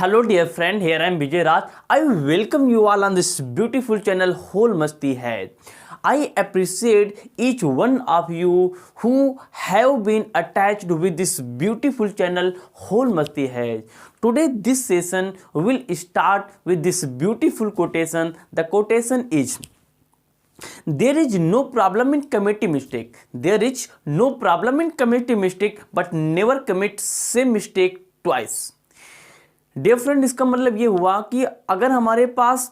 Hello dear friend, here I am Vijay Raj. I welcome you all on this beautiful channel Whole Masti Hai. I appreciate each one of you who have been attached with this beautiful channel Whole Masti Hai. Today this session will start with this beautiful quotation. The quotation is: there is no problem in committing mistake. There is no problem in committing mistake, but never commit same mistake twice. Dear friend, इसका मतलब ये हुआ कि अगर हमारे पास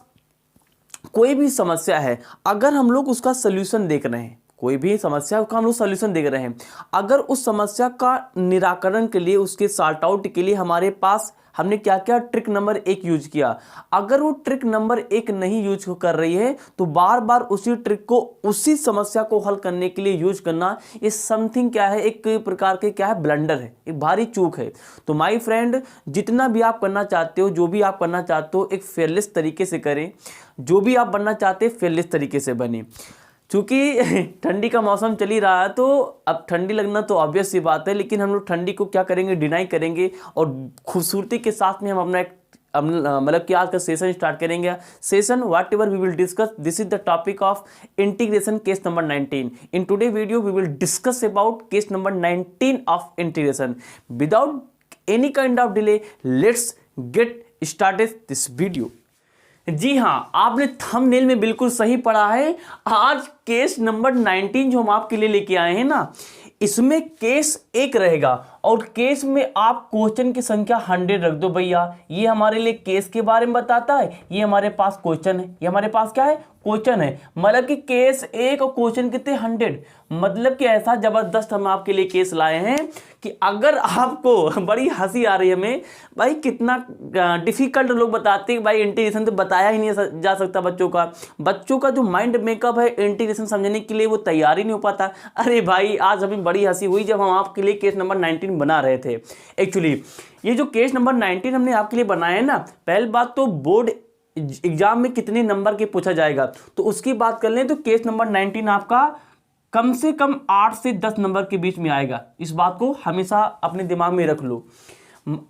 कोई भी समस्या है, अगर हम लोग उसका सल्यूशन देख रहे हैं, कोई भी समस्या का हम लोग सल्यूशन देख रहे हैं, अगर उस समस्या का निराकरण के लिए, उसके सॉर्ट आउट के लिए हमारे पास हमने क्या क्या ट्रिक नंबर 1 यूज किया, अगर वो ट्रिक नंबर 1 नहीं यूज कर रही है तो बार बार उसी ट्रिक को, उसी समस्या को हल करने के लिए यूज करना, ये समथिंग क्या है, एक प्रकार के क्या है, ब्लंडर है, एक भारी चूक है। तो माय फ्रेंड, जितना भी आप करना चाहते हो, जो भी आप करना चाहते हो, एक फेयरलेस तरीके से करें। जो भी आप बनना चाहते हैं फेयरलेस तरीके से बने। चूँकि ठंडी का मौसम चल ही रहा है तो अब ठंडी लगना तो ऑब्वियस सी बात है, लेकिन हम लोग ठंडी को क्या करेंगे, डिनाई करेंगे और खूबसूरती के साथ में हम अपना एक मतलब कि आज का सेशन स्टार्ट करेंगे। Session what we will discuss, this is the topic of integration case number 19। In today video we will discuss about case number 19 of integration. Without any kind of delay, let's get started this video. जी हाँ, आपने thumbnail में बिल्कुल सही पढ़ा है। आज case number 19 जो हम आपके लिए लेके आए हैं ना, इसमें केस 1 रहेगा और केस में आप क्वेश्चन की संख्या 100 रख दो भैया। ये हमारे लिए केस के बारे में बताता है, ये हमारे पास क्वेश्चन है, ये हमारे पास क्या है, क्वेश्चन है। मतलब कि केस 1 और क्वेश्चन कितने, 100। मतलब कि ऐसा जबरदस्त हम आपके लिए केस लाए हैं कि अगर आपको बड़ी हंसी आ रही है हमें, भाई कितना डिफिकल्ट लोग बताते हैं, भाई इंटीग्रेशन तो बताया ही नहीं जा सकता बच्चों का जो माइंड मेकअप है इंटीग्रेशन समझने के लिए वो तैयार ही नहीं हो पाता। अरे भाई, आज हमें बड़ी हंसी हुई जब हम आपके लिए केस नंबर 19 बना रहे थे। एक्चुअली ये जो केस नंबर 19 हमने आपके लिए बनाया है ना, पहली बात तो बोर्ड एग्जाम में कितने नंबर के पूछा जाएगा तो उसकी बात कर लें तो केस नंबर 19 आपका कम से कम 8 से 10 नंबर के बीच में आएगा। इस बात को हमेशा अपने दिमाग में रख लो।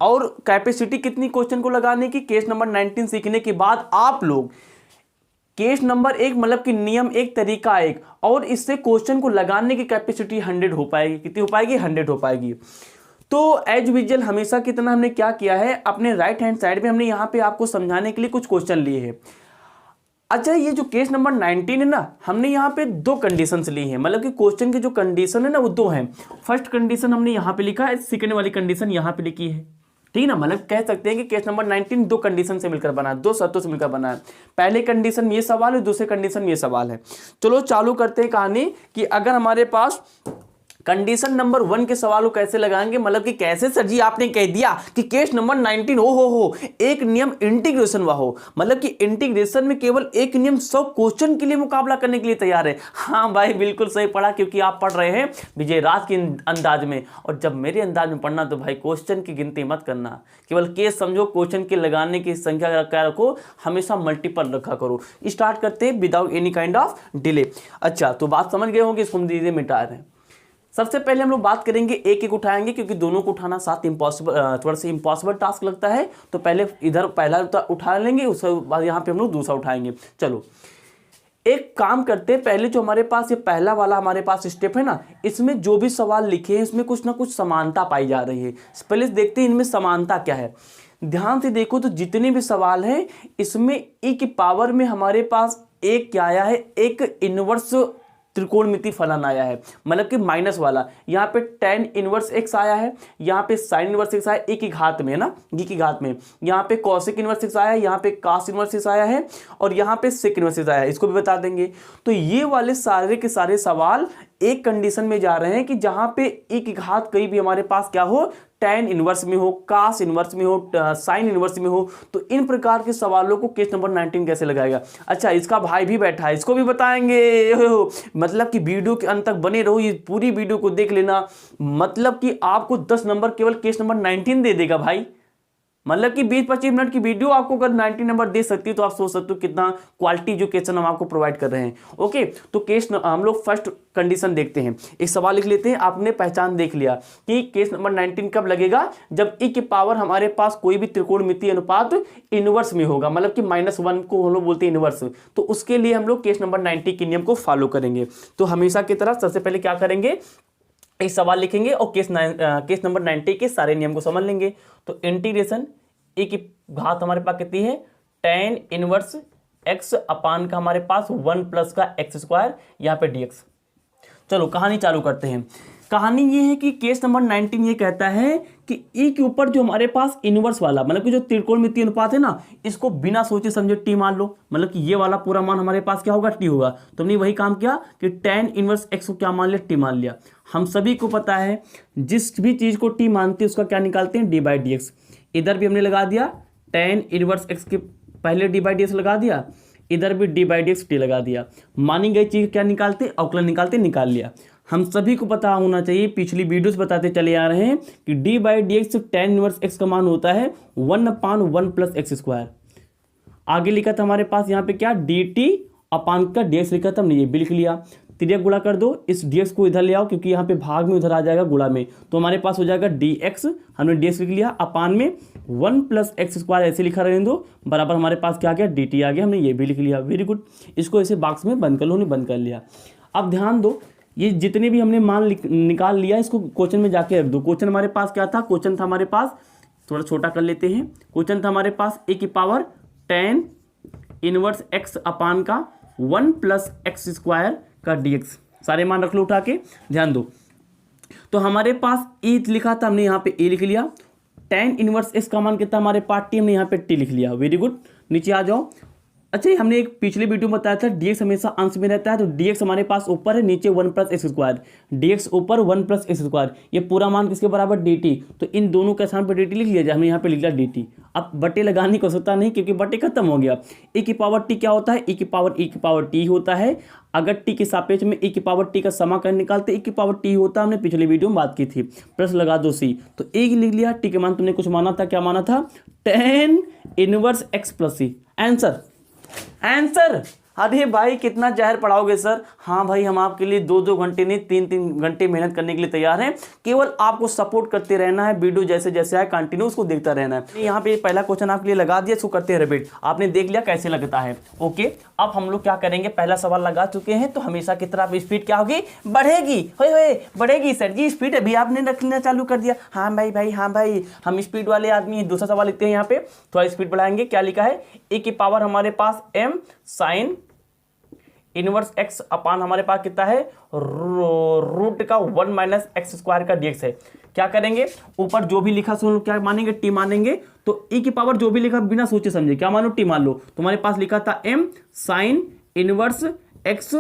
और कैपेसिटी कितनी क्वेश्चन को लगाने की, केस नंबर 19 सीखने के बाद आप लोग केस नंबर 1 मतलब कि नियम 1 तरीका 1 और इससे क्वेश्चन को लगाने की कैपेसिटी 100 हो पाएगी। कितनी हो पाएगी, 100 हो पाएगी। तो एज यूजुअल हमेशा कितना हमने क्या किया है, अपने राइट हैंड साइड में हमने यहाँ पे आपको समझाने के लिए कुछ क्वेश्चन लिए हैं। अच्छा, ये जो केस नंबर 19 है ना, हमने यहाँ पे 2 कंडीशंस ली हैं। मतलब कि क्वेश्चन की जो कंडीशन है ना वो 2 हैं। फर्स्ट कंडीशन हमने यहाँ पे लिखा है, सेकंड वाली कंडीशन यहाँ पे लिखी है। ठीक है ना, मतलब कह सकते हैं कि केस नंबर 19 2 कंडीशन से मिलकर बना है, 2 शर्तों से मिलकर बना है। पहले कंडीशन में ये सवाल है, दूसरे कंडीशन में ये सवाल है। चलो चालू करते हैं कहानी कि अगर हमारे पास कंडीशन नंबर 1 के सवाल को कैसे लगाएंगे। मतलब कि कैसे सर जी आपने कह दिया कि केस नंबर 19 हो एक नियम इंटीग्रेशन हुआ हो, मतलब कि इंटीग्रेशन में केवल एक नियम 100 क्वेश्चन के लिए मुकाबला करने के लिए तैयार है। हाँ भाई, बिल्कुल सही पढ़ा, क्योंकि आप पढ़ रहे हैं विजय राज के अंदाज में। और जब मेरे अंदाज में पढ़ना तो भाई क्वेश्चन की गिनती मत करना, केवल केस समझो, क्वेश्चन के लगाने की संख्या क्या रखो, हमेशा मल्टीपल रखा करो। स्टार्ट करते हैं without any kind of delay. अच्छा, तो बात समझ गए होंगे, इसको हम धीरे मिटा रहे हैं। सबसे पहले हम लोग बात करेंगे, एक एक उठाएंगे क्योंकि दोनों को उठाना साथ इम्पॉसिबल, थोड़ा सा इम्पॉसिबल टास्क लगता है। तो पहले इधर पहला उठा लेंगे, उसके बाद यहाँ पे हम लोग दूसरा उठाएंगे। चलो एक काम करते हैं, पहले जो हमारे पास ये पहला वाला हमारे पास स्टेप है ना, इसमें जो भी सवाल लिखे हैं इसमें कुछ ना कुछ समानता पाई जा रही है। पहले देखते हैं इनमें समानता क्या है। ध्यान से देखो तो जितने भी सवाल हैं इसमें e की पावर में हमारे पास एक क्या आया है, एक इनवर्स त्रिकोणमिति फलन आया है, मतलब कि माइनस वाला। यहाँ पे tan इनवर्स x आया है, यहाँ पे sin इनवर्स x आया, e की घात में है ना, e की घात में। यहाँ पे cosec इनवर्स x आया है, यहाँ पे cos इनवर्स x आया है और यहाँ पे sec इनवर्स x आया है। इसको भी बता देंगे। तो ये वाले सारे के सारे सवाल एक कंडीशन में जा रहे हैं कि जहाँ पे e की घात कहीं भी हमारे पास क्या हो, tan इनवर्स में हो, cos इनवर्स में हो, sin इनवर्स में हो। तो इन प्रकार के सवालों को केस नंबर 19 कैसे लगाएगा। अच्छा, इसका भाई भी बैठा है, इसको भी बताएंगे। मतलब कि वीडियो के अंत तक बने रहो, ये पूरी वीडियो को देख लेना। मतलब कि आपको 10 नंबर केवल केस नंबर 19 दे देगा भाई। मतलब कि 20-25 मिनट की वीडियो आपको अगर 90 नंबर दे सकती है तो आप सोच सकते हो कितना क्वालिटी जो क्वेश्चन हम आपको प्रोवाइड कर रहे हैं। ओके, तो केस हम लोग फर्स्ट कंडीशन देखते हैं। एक सवाल लिख लेते हैं। आपने पहचान देख लिया कि केस नंबर 19 कब लगेगा, जब ई की पावर हमारे पास कोई भी त्रिकोणमितीय अनुपात इनवर्स में होगा, मतलब कि -1 को हम लोग बोलते हैं इनवर्स। तो उसके लिए हम लोग केस नंबर 90 के नियम को फॉलो करेंगे। तो हमेशा की तरह सबसे पहले क्या करेंगे, एक सवाल लिखेंगे और केस नंबर 90 के सारे नियम को समझ लेंगे। तो इंटीग्रेशन ए की घात हमारे पास कितनी है, tan इनवर्स x अपान का हमारे पास 1 प्लस का x², यहाँ पे dx। चलो कहानी चालू करते हैं। कहानी ये है कि केस नंबर 19 ये कहता है कि ई के ऊपर जो हमारे पास इनवर्स वाला, मतलब कि जो त्रिकोणमितीय अनुपात है ना, इसको बिना सोचे समझे टी मान लो। मतलब कि ये वाला पूरा मान हमारे पास क्या होगा, टी होगा। तो हमने वही काम किया कि tan इनवर्स x को क्या मान लिया, टी मान लिया। हम सभी को पता है जिस भी चीज को टी मानते हैं उसका क्या निकालते हैं, डी बाई डी एक्स। इधर भी हमने लगा दिया tan इनवर्स x के पहले डी बाई डी एक्स लगा दिया, इधर भी D by D x T लगा दिया। मानी गई चीज क्या निकालते, अवकलन निकालते, निकाल लिया। हम सभी को पता होना चाहिए, पिछली वीडियोस बताते चले आ रहे हैं कि D by D x tan inverse x का मान होता है 1/1 प्लस x²। आगे लिखा था हमारे पास यहाँ पे क्या, डी टी अपान का dx लिखा था, हमने ये भी लिख लिया। तिर्यक गुणा कर दो, इस dx को इधर ले आओ क्योंकि यहाँ पे भाग में उधर आ जाएगा गुणा में, तो हमारे पास हो जाएगा dx, हमने dx लिख लिया, अपान में 1 प्लस x² ऐसे लिखा रहने दो, बराबर हमारे पास क्या आ गया, dt आ गया। हमने ये भी लिख लिया, वेरी गुड। इसको ऐसे बॉक्स में बंद कर लो, बंद कर लिया। अब ध्यान दो, ये जितने भी हमने मान निकाल लिया, इसको क्वेश्चन में जाके रख दो। क्वेश्चन हमारे पास क्या था, क्वेश्चन था हमारे पास, थोड़ा छोटा कर लेते हैं। क्वेश्चन था हमारे पास ए की पावर tan इनवर्स x अपान का 1 प्लस x² का dx। सारे मान रख लो उठा के, ध्यान दो। तो हमारे पास e लिखा था, हमने यहाँ पे e लिख लिया। tan इनवर्स x का मान कितना हमारे पास t, हमने यहाँ पे t लिख लिया, वेरी गुड। नीचे आ जाओ। अच्छा, हमने एक पिछले वीडियो में बताया था dx हमेशा अंश में रहता है, तो dx हमारे पास ऊपर है, नीचे 1 प्लस x²। dx ऊपर 1 प्लस x², ये पूरा मान किसके बराबर, dt। तो इन दोनों के स्थान पर dt लिख लिया जाए, हमने यहाँ पे लिख लिया dt। अब बटे लगाने की आवश्यकता नहीं क्योंकि बटे खत्म हो गया। e की पावर t क्या होता है, e की पावर t होता है। अगर t के सापेक्ष में e की पावर t का समाकलन निकालते, e की पावर t होता है, हमने पिछले वीडियो में बात की थी। प्लस लगा दो c, तो a लिख लिया, t के मान तुमने कुछ माना था, क्या माना था, tan inverse x plus c। Answer. अरे भाई कितना जहर पढ़ाओगे सर। हाँ भाई, हम आपके लिए 2-2 घंटे नहीं 3-3 घंटे मेहनत करने के लिए तैयार हैं। केवल आपको सपोर्ट करते रहना है, वीडियो जैसे जैसे आए कंटिन्यू उसको देखता रहना है। यहाँ पे पहला क्वेश्चन आपके लिए लगा दिया, इसको करते हैं रिपीट। आपने देख लिया कैसे लगता है। ओके, अब हम लोग क्या करेंगे, पहला सवाल लगा चुके हैं तो हमेशा की तरह स्पीड क्या होगी, बढ़ेगी। होए बढ़ेगी सर जी स्पीड, अभी आपने रखना चालू कर दिया। हाँ भाई, हम स्पीड वाले आदमी हैं। दूसरा सवाल लिखते हैं, यहाँ पे थोड़ा स्पीड बढ़ाएंगे। क्या लिखा है, ए की पावर हमारे पास m साइन इनवर्स x अपान हमारे पास कितना है, रूट का 1 माइनस x² का dx है। क्या करेंगे, ऊपर जो भी लिखा सुन क्या मानेंगे, t मानेंगे। तो e की पावर जो भी लिखा बिना सोचे समझे क्या मानो, t मान लो। तुम्हारे पास लिखा था m साइन इनवर्स x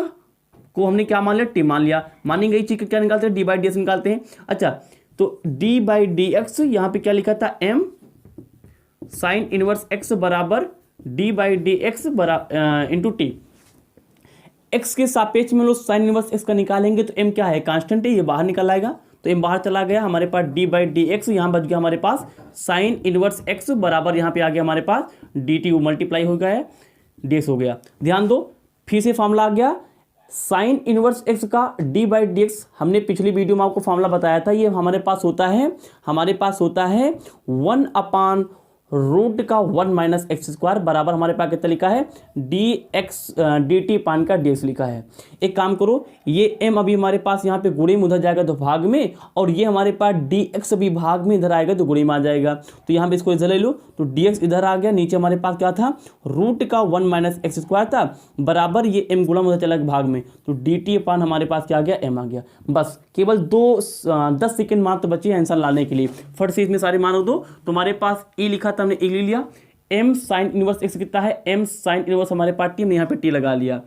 को हमने क्या मान लिया, t मान लिया। मानी गई चीज क्या निकालते हैं, d बाई डी एक्स निकालते हैं। अच्छा, तो d बाई डी एक्स यहाँ पे क्या लिखा था, m साइन इनवर्स x बराबर d by D x into T. x के सापेक्ष में लोग साइन इनवर्स x का निकालेंगे तो m क्या है, कांस्टेंट है, ये बाहर निकल आएगा। तो m बाहर चला गया, हमारे पास d बाई डी एक्स यहाँ बच गया हमारे पास साइन इनवर्स x बराबर यहाँ पे आ गया हमारे पास dt, मल्टीप्लाई हो गया है, dx हो गया। ध्यान दो, फिर से फॉर्मूला आ गया साइन इनवर्स x का d बाई डी एक्स। हमने पिछली वीडियो में आपको फॉर्मूला बताया था, ये हमारे पास होता है 1 अपान रूट का 1 माइनस x² बराबर हमारे पास कितना लिखा है, डी टी पान का dx लिखा है। एक काम करो, ये m अभी हमारे पास यहाँ पे गुणे में उधर जाएगा तो भाग में, और ये हमारे पास dx भी भाग में इधर आएगा तो गुणे में आ जाएगा। तो यहाँ पे इसको इधर ले लो, तो dx इधर आ गया, नीचे हमारे पास क्या था, रूट का 1 माइनस x² था, बराबर ये m गुणा उधर चला भाग में, तो डी टी पान हमारे पास क्या आ गया, m आ गया। बस केवल 10 सेकेंड मात्र बचे आंसर लाने के लिए। फट से इसमें सारे मान दो। तुम्हारे पास e लिखा था, हमने e ले लिया। m साइन इनवर्स x कितना है, m साइन इनवर्स हमारे पास t, हमने यहाँ पे t लगा लिया।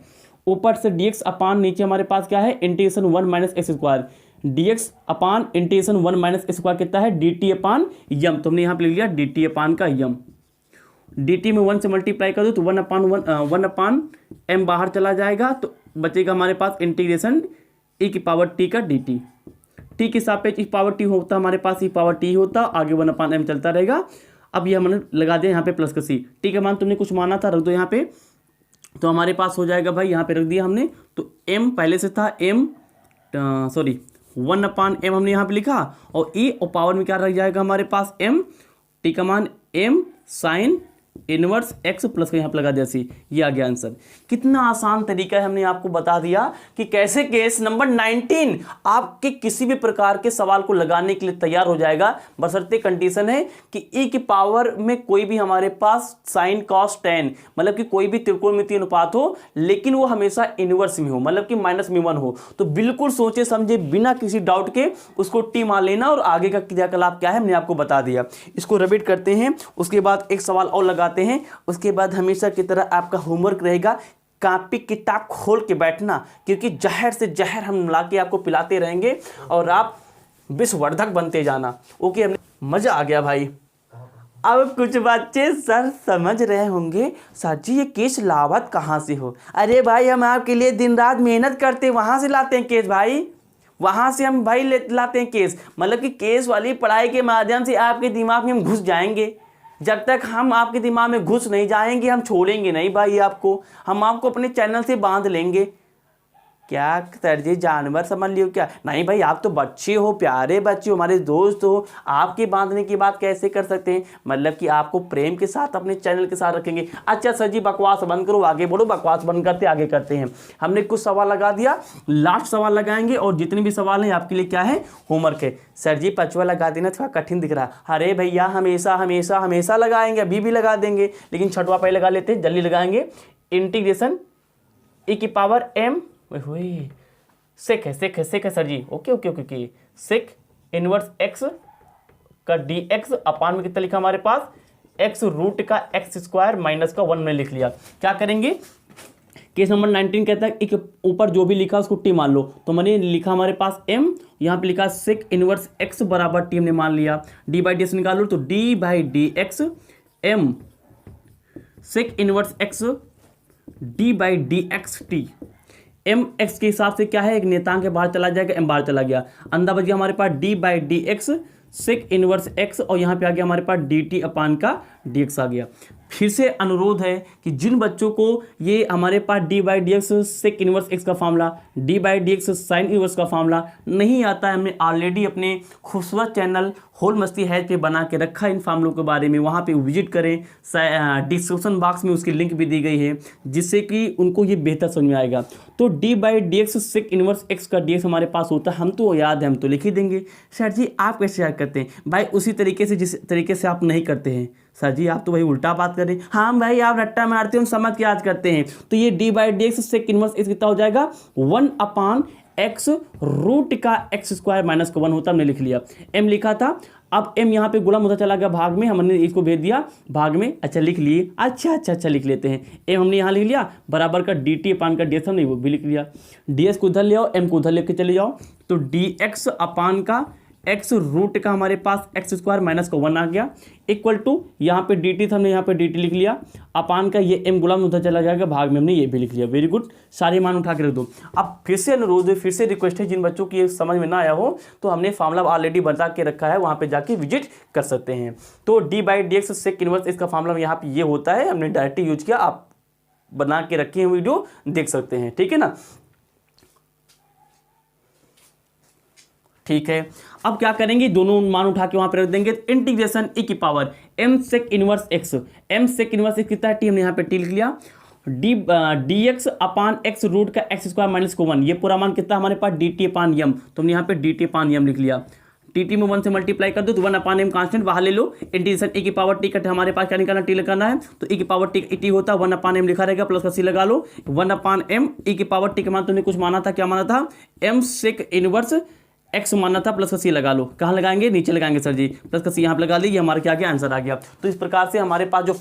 ऊपर से dx अपान नीचे हमारे पास क्या है, इंटीग्रेशन 1 माइनस x², dx अपान इंटीग्रेशन 1 माइनस x² कितना है, dt अपान यम। तो हमने यहाँ पे ले लिया dt अपान का यम। dt में 1 से मल्टीप्लाई कर दो तो 1 अपान m बाहर चला जाएगा, तो बचेगा हमारे पास इंटीग्रेशन e की पावर t का dt। t के सापेक्ष e पावर t होता हमारे पास, e पावर t होता, आगे 1 अपान m चलता रहेगा। अब ये हमने लगा दिया यहाँ पे प्लस का सी, टी का मान तुमने कुछ माना था, रख दो यहाँ पे, तो हमारे पास हो जाएगा भाई, यहाँ पे रख दिया हमने, तो m पहले से था m, सॉरी 1/m हमने यहाँ पे लिखा, और e और पावर में क्या रह जाएगा हमारे पास m, टी का मान m sine inverse x plus का यहाँ पे लगा दिया सी, ये आ गया आंसर। कितना आसान तरीका है, हमने आपको बता दिया कि कैसे केस नंबर 19 आपके किसी भी प्रकार के सवाल को लगाने के लिए तैयार हो जाएगा, बशर्ते कंडीशन है कि e की पावर में कोई भी हमारे पास साइन कॉस टेन, मतलब कि कोई भी त्रिकोणमितीय अनुपात हो, लेकिन वो हमेशा इनवर्स में हो, मतलब कि -μ1 हो। तो बिल्कुल सोचे समझे बिना किसी डाउट के उसको टी मान लेना, और आगे का क्रियाकलाप क्या है हमने आपको बता दिया। इसको रिपीट करते हैं, उसके बाद एक सवाल और लगाते हैं, उसके बाद हमेशा की तरह आपका होमवर्क रहेगा, कॉपी किताब खोल के बैठना, क्योंकि जहर से जहर हम मिला के आपको पिलाते रहेंगे और आप विश्ववर्धक बनते जाना। ओके, हमने मजा आ गया भाई। अब कुछ बच्चे सर समझ रहे होंगे, सर जी ये केस लावत कहाँ से हो? अरे भाई हम आपके लिए दिन रात मेहनत करते, वहां से लाते हैं केस भाई, वहां से हम भाई लाते हैं केस, मतलब कि केस वाली पढ़ाई के माध्यम से आपके दिमाग में हम घुस जाएंगे। जब तक हम आपके दिमाग में घुस नहीं जाएंगे हम छोड़ेंगे नहीं भाई आपको, हम आपको अपने चैनल से बांध लेंगे। क्या सर जी जानवर समझ लियो क्या? नहीं भाई, आप तो बच्चे हो, प्यारे बच्चे हो, हमारे दोस्त हो, आपके बांधने की बात कैसे कर सकते हैं? मतलब कि आपको प्रेम के साथ अपने चैनल के साथ रखेंगे। अच्छा सर जी बकवास बंद करो, आगे बढ़ो, बकवास बंद करते आगे करते हैं। हमने कुछ सवाल लगा दिया, लास्ट सवाल लगाएंगे, और जितने भी सवाल हैं आपके लिए क्या है, होमवर्क है। सर जी 5वां लगा देना थोड़ा कठिन दिख रहा है। अरे भैया हमेशा हमेशा हमेशा लगाएंगे, अभी भी लगा देंगे, लेकिन 6वां पहले लगा लेते हैं, जल्दी लगाएंगे। इंटीग्रेशन e की पावर m सेक है सर जी, okay okay okay okay, sec inverse x का dx अपान में कितना लिखा हमारे पास, x रूट का x² माइनस का 1 में लिख लिया। क्या करेंगे, केस नंबर 19 कहता है एक ऊपर जो भी लिखा उसको टी मान लो, तो मैंने लिखा हमारे पास m, यहाँ पे लिखा सेक इनवर्स x बराबर टी हमने मान लिया, d/dx निकालो तो d/dx m sec inverse x d/dx t, m x के हिसाब से क्या है, एक नेतांक के बाहर चला जाएगा, एम बाहर चला गया, अंदर बच गया हमारे पास d/dx सेक इनवर्स x, और यहाँ पे आ गया हमारे पास dt अपान का dx आ गया। फिर से अनुरोध है कि जिन बच्चों को ये हमारे पास d/dx सेक इनवर्स x का फार्मूला, d/dx साइन इनवर्स का फार्मूला नहीं आता है, हमने ऑलरेडी अपने खूबसूरत चैनल होल मस्ती हैज पे बना के रखा है इन फार्मूलों के बारे में, वहाँ पे विजिट करें, डिस्क्रिप्शन बॉक्स में उसकी लिंक भी दी गई है, जिससे कि उनको ये बेहतर समझ में आएगा। तो d/dx सेक इनवर्स x का dx हमारे पास होता है, हम तो याद है, हम तो लिख ही देंगे। सर जी आप कैसे याद करते हैं? भाई उसी तरीके से जिस तरीके से आप नहीं करते हैं। सर जी आप तो भाई उल्टा बात कर रहे हैं। हाँ भाई आप रट्टा मारते हो, समझ के याद करते हैं। तो ये d/dx सेक इनवर्स x कितना हो जाएगा, 1/x रूट का x² माइनस का 1 होता है, हमने लिख लिया, m लिखा था, अब m यहाँ पे गुणा होता चला गया भाग में, हमने इसको भेज दिया भाग में, अच्छा लिख लिए, अच्छा लिख लेते हैं, m हमने यहाँ लिख लिया बराबर का dt अपान का dx हमने वो भी लिख लिया, ds को उधर ले आओ, m को उधर लेके चले जाओ, तो dx अपान का x रूट का हमारे पास x² माइनस का 1 आ गया, इक्वल टू यहाँ पे dt था, हमने यहाँ पे dt लिख लिया, अपान का ये m गुलाम उधर चला जाएगा भाग में, हमने ये भी लिख लिया। वेरी गुड, सारे मान उठा के रख दो। अब फिर से अनुरोध है, फिर से रिक्वेस्ट है, जिन बच्चों की ये समझ में ना आया हो तो हमने फार्मूला ऑलरेडी बता के रखा है, वहाँ पे जाके विजिट कर सकते हैं। तो d/dx सेक इनवर्स इसका फार्मूला यहाँ पे ये होता है, हमने डायरेक्ट यूज किया, आप बना के रखे हैं, वीडियो देख सकते हैं, ठीक है ना। ठीक है, अब क्या करेंगे, दोनों मान उठा के वहां पर रख देंगे। इंटीग्रेशन e की power m sec inverse x, m sec inverse x कितना है, t हमने यहाँ पे t लिख लिया, dx अपान x रूट का x² माइनस को 1, ये पूरा मान कितना हमारे पास dt अपान m, तो हमने यहाँ पे dt अपान m लिख लिया, tt में 1 से मल्टीप्लाई कर दो तो 1/m कांस्टेंट बाहर ले लो, इंटीग्रेशन e की पावर t कट हमारे पास क्या निकालना, t लगाना है, तो e की पावर t होता है 1/m लिखा रहेगा, प्लस का c लगा लो, 1/m e की पावर t के मान तुमने कुछ माना था, क्या माना था, m सेक इनवर्स x माना था, प्लस का c लगा लो, कहाँ लगाएंगे, नीचे लगाएंगे सर जी, प्लस का c यहाँ पे लगा ली, ये हमारे क्या गया, आंसर आ गया। तो इस प्रकार से हमारे पास जो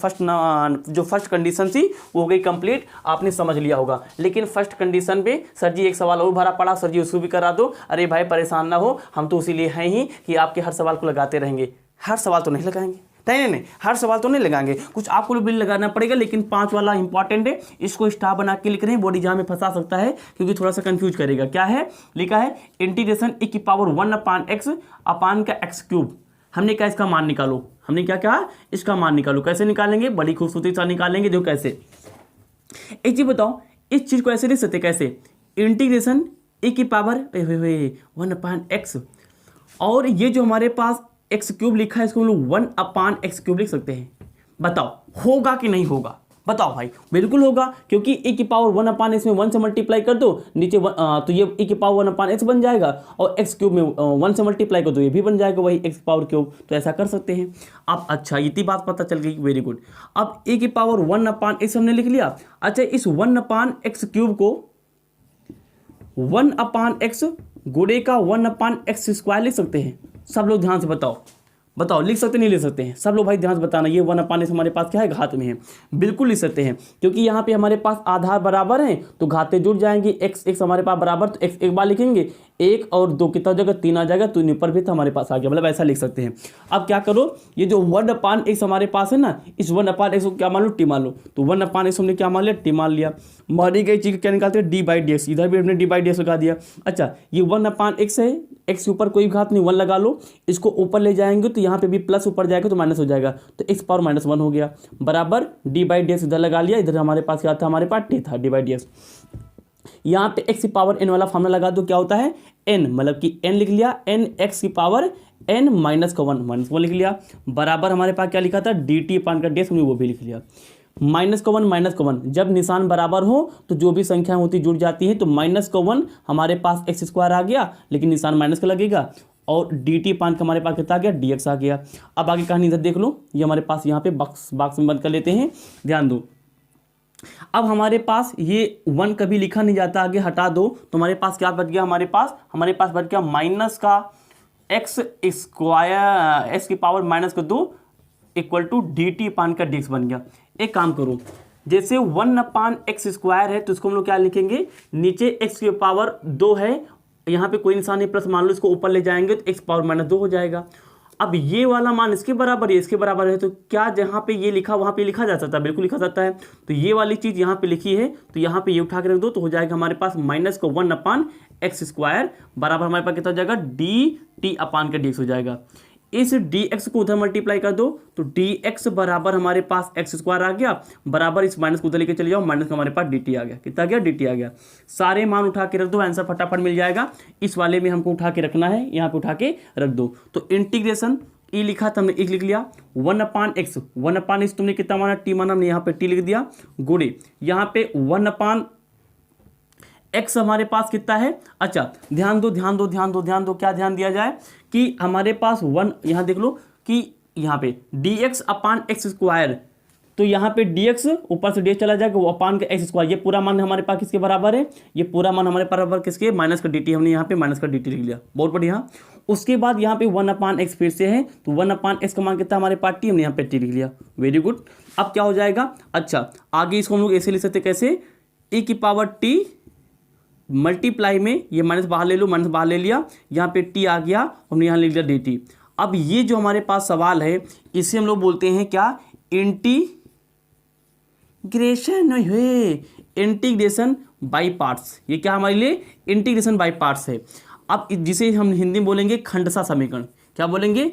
फर्स्ट कंडीशन थी वो हो गई कंप्लीट, आपने समझ लिया होगा। लेकिन फर्स्ट कंडीशन पे सर जी एक सवाल और भरा पड़ा, सर जी उसको भी करा दो। अरे भाई परेशान ना हो, हम तो इसीलिए हैं ही कि आपके हर सवाल को लगाते रहेंगे। हर सवाल तो नहीं लगाएंगे, नहीं, हर सवाल तो नहीं लगाएंगे, कुछ आपको भी लगाना पड़ेगा, लेकिन 5 वाला इंपॉर्टेंट है, इसको स्टार बना के लिख रहे हैं, बॉडी जहाँ में फंसा सकता है क्योंकि थोड़ा सा कंफ्यूज करेगा। क्या है लिखा है, इंटीग्रेशन e की पावर 1/x अपान का x³ हमने क्या इसका मान निकालो, हमने क्या कहा इसका मान निकालो। कैसे निकालेंगे, बड़ी खूबसूरती से निकालेंगे। देखो कैसे, एक चीज बताओ, इस चीज को ऐसे लिख सकते कैसे, इंटीग्रेशन ए की पावर 1/x, और ये जो हमारे पास एक्स क्यूब लिखा है इसको हम लोग 1/x क्यूब लिख सकते हैं। बताओ होगा कि नहीं होगा, बताओ भाई। बिल्कुल होगा, क्योंकि ए की पावर 1/, इसमें 1 से मल्टीप्लाई कर दो नीचे तो ये ए की पावर 1/x बन जाएगा, और एक्स क्यूब में 1 से मल्टीप्लाई कर दो ये भी बन जाएगा वही एक्स पावर क्यूब। तो ऐसा कर सकते हैं अब। अच्छा इतनी बात पता चल गई, वेरी गुड। अब ए की पावर 1/x हमने लिख लिया। अच्छा इस 1/x क्यूब को 1/x गुणे का 1/x² लिख सकते हैं। सब लोग ध्यान से बताओ, बताओ लिख सकते नहीं लिख सकते हैं, सब लोग भाई ध्यान से बताना। ये 1/x हमारे पास क्या है, घात में है, बिल्कुल लिख सकते हैं, क्योंकि यहाँ पे हमारे पास आधार बराबर हैं तो घातें जुड़ जाएंगी। x हमारे पास बराबर, तो x एक बार लिखेंगे, 1 और 2 कितना जगह 3 आ जाएगा, तो ऊपर भी तो हमारे पास आ गया, मतलब ऐसा लिख सकते हैं। अब क्या करो, ये जो 1/x हमारे पास है ना, इस 1/x को क्या मान लो, टी मान लो। तो 1/x हमने क्या मान लिया, टी मान लिया। मारी गई चीज क्या निकालते हैं, d/dx, इधर भी हमने d/dx लगा दिया। अच्छा ये 1/x है, x के ऊपर कोई घात नहीं, 1 लगा लो, इसको ऊपर ले जाएंगे तो यहाँ पे भी प्लस ऊपर जाएगा तो माइनस हो जाएगा, तो x पावर -1 हो गया, बराबर d/dx इधर लगा लिया। इधर हमारे पास क्या था, हमारे पास t था, d/dx। यहाँ पे x की पावर n वाला फॉर्मूला लगा दो, क्या होता है n, मतलब कि n लिख लिया, n x की पावर n -1 लिख लिया, बराबर हमारे पास क्या लिखा था, dt/dx, हमने वो भी लिख लिया। -1 जब निशान बराबर हो तो जो भी संख्या होती जुड़ जाती है, तो -1 हमारे पास x² आ गया, लेकिन निशान माइनस का लगेगा, और dt पान का हमारे पास कितना आ गया, dx आ गया। अब आगे कहानी इधर देख लो, ये हमारे पास यहाँ पे बॉक्स में बंद कर लेते हैं, ध्यान दो। अब हमारे पास ये 1 कभी लिखा नहीं जाता, आगे हटा दो, तो हमारे पास क्या बच गया, हमारे पास बच गया माइनस का x² x की पावर -2 इक्वल टू dt पान का dx बन गया। एक काम करो, जैसे 1/x² है तो इसको हम लोग क्या लिखेंगे, नीचे x की पावर 2 है, यहाँ पे कोई निशान नहीं, प्लस मान लो, इसको ऊपर ले जाएंगे तो x पावर -2 हो जाएगा। अब ये वाला मान इसके बराबर है, इसके बराबर है, तो क्या जहाँ पे ये लिखा वहाँ पे लिखा जा सकता है, बिल्कुल लिखा जाता है। तो ये वाली चीज़ यहाँ पे लिखी है, तो यहाँ पे ये उठा के रख दो, तो हो जाएगा हमारे पास -1/x² बराबर हमारे पास कितना हो जाएगा, dt/dx हो जाएगा। इस dx को उधर मल्टीप्लाई कर दो, तो dx बराबर हमारे पास x² आ गया, बराबर इस माइनस को उधर लेके चले जाओ, माइनस का हमारे पास dt आ गया, कितना गया, dt आ गया। सारे मान उठा के रख दो, आंसर फटाफट मिल जाएगा। इस वाले में हमको उठा के रखना है, यहाँ पे उठा के रख दो। तो इंटीग्रेशन ई लिखा था हमने, एक लिख लिया, 1/x तुमने कितना माना, t माना, हमने यहाँ पे t लिख दिया, गुणे यहाँ पे 1/x हमारे पास कितना है। अच्छा ध्यान दो, क्या ध्यान दिया जाए कि हमारे पास 1, यहाँ देख लो कि यहाँ पे dx/x², तो यहाँ पे dx ऊपर से dx चला जाएगा, वो अपान का x², ये पूरा मान हमारे पास किसके बराबर है, ये पूरा मान हमारे बराबर किसके, माइनस का dt, हमने यहाँ पे माइनस का dt लिख लिया, बहुत बढ़िया। उसके बाद यहाँ पे 1/x फिर से है, तो 1/x का मान कितना हमारे पास t, हमने यहाँ पे t लिख लिया, वेरी गुड। अब क्या हो जाएगा, अच्छा आगे इसको हम लोग ऐसे लिख सकते कैसे, e की पावर t मल्टीप्लाई में ये माइनस बाहर ले लो, माइनस बाहर ले लिया, यहाँ पे t आ गया, हमने यहाँ लिख लिया dt। अब ये जो हमारे पास सवाल है इसे हम लोग बोलते हैं क्या, इंटीग्रेशन बाय पार्ट्स। ये क्या हमारे लिए इंटीग्रेशन बाय पार्ट्स है। अब जिसे हम हिंदी में बोलेंगे खंडसा समीकरण, क्या बोलेंगे,